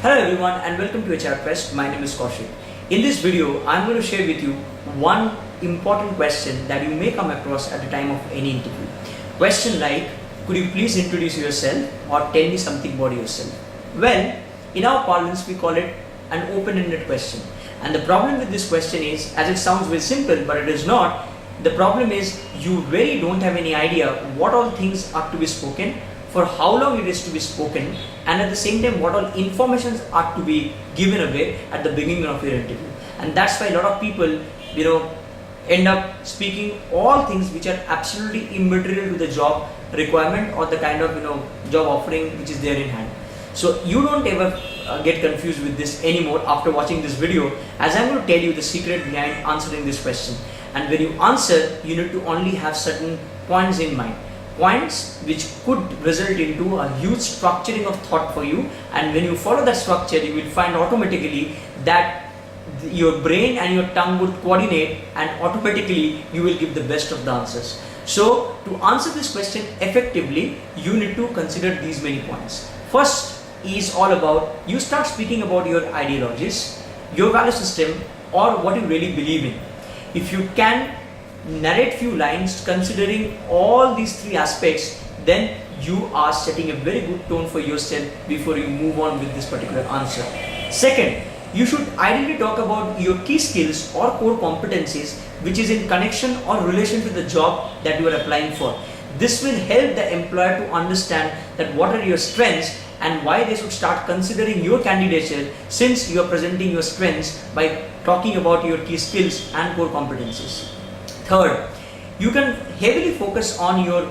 Hello everyone and welcome to Crest. My name is Kaushik. In this video, I'm going to share with you one important question that you may come across at the time of any interview. Question like, could you please introduce yourself or tell me something about yourself? Well, in our parlance we call it an open-ended question. And the problem with this question is, as it sounds very simple but it is not, the problem is you really don't have any idea what all things are to be spoken, for how long it is to be spoken, and at the same time what all informations are to be given away at the beginning of your interview. And that's why a lot of people end up speaking all things which are absolutely immaterial to the job requirement or the kind of job offering which is there in hand. So you don't ever get confused with this anymore after watching this video, as I'm going to tell you the secret behind answering this question. And when you answer, you need to only have certain points in mind. Points which could result into a huge structuring of thought for you, and when you follow that structure you will find automatically that your brain and your tongue would coordinate and automatically you will give the best of the answers. So to answer this question effectively, you need to consider these many points. First is all about, you start speaking about your ideologies, your value system, or what you really believe in. If you can narrate few lines considering all these three aspects, then you are setting a very good tone for yourself before you move on with this particular answer. Second, you should ideally talk about your key skills or core competencies which is in connection or relation to the job that you are applying for. This will help the employer to understand that what are your strengths and why they should start considering your candidature, since you are presenting your strengths by talking about your key skills and core competencies. Third, you can heavily focus on your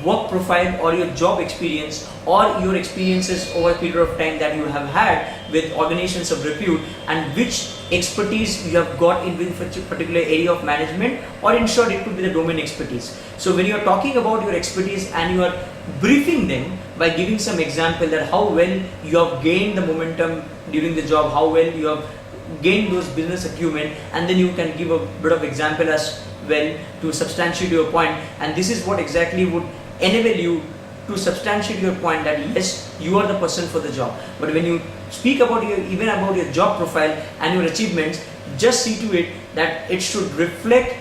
work profile or your job experience or your experiences over a period of time that you have had with organizations of repute, and which expertise you have got in with a particular area of management, or in short it could be the domain expertise. So when you are talking about your expertise and you are briefing them by giving some example that how well you have gained the momentum during the job, how well you have gained those business acumen, and then you can give a bit of example as well to substantiate your point, and this is what exactly would enable you to substantiate your point that yes, you are the person for the job. But when you speak about even about your job profile and your achievements, just see to it that it should reflect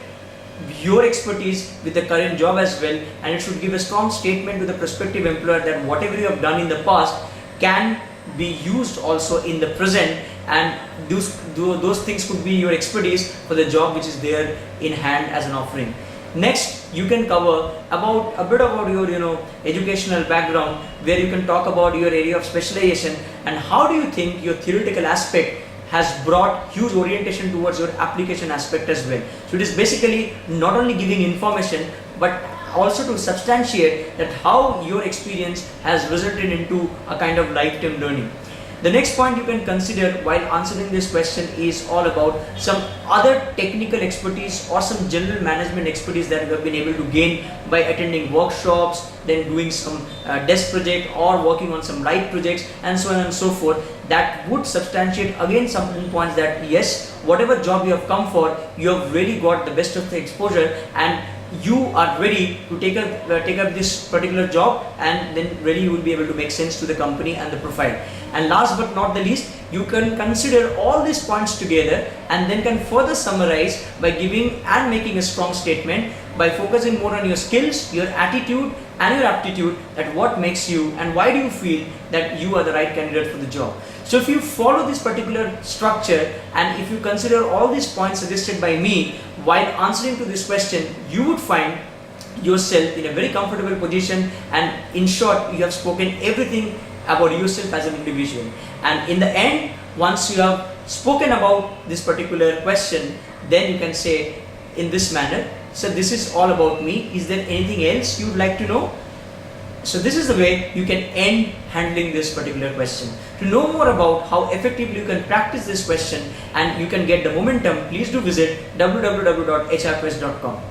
your expertise with the current job as well, and it should give a strong statement to the prospective employer that whatever you have done in the past can be used also in the present, and those things could be your expertise for the job which is there in hand as an offering. Next, you can cover a bit about your educational background, where you can talk about your area of specialization and how do you think your theoretical aspect has brought huge orientation towards your application aspect as well. So it is basically not only giving information but also to substantiate that how your experience has resulted into a kind of lifetime learning. The next point you can consider while answering this question is all about some other technical expertise or some general management expertise that you have been able to gain by attending workshops, then doing some desk project or working on some light projects and so on and so forth, that would substantiate again some points that yes, whatever job you have come for, you have really got the best of the exposure and you are ready to take up this particular job, and then really you will be able to make sense to the company and the profile. And last but not the least, you can consider all these points together and then can further summarize by giving and making a strong statement by focusing more on your skills, your attitude and your aptitude, that what makes you and why do you feel that you are the right candidate for the job. So if you follow this particular structure and if you consider all these points suggested by me while answering to this question, you would find yourself in a very comfortable position, and in short you have spoken everything about yourself as an individual. And in the end, once you have spoken about this particular question, then you can say in this manner, so this is all about me, is there anything else you would like to know? So this is the way you can end handling this particular question. To know more about how effectively you can practice this question and you can get the momentum, please do visit www.hrquest.com.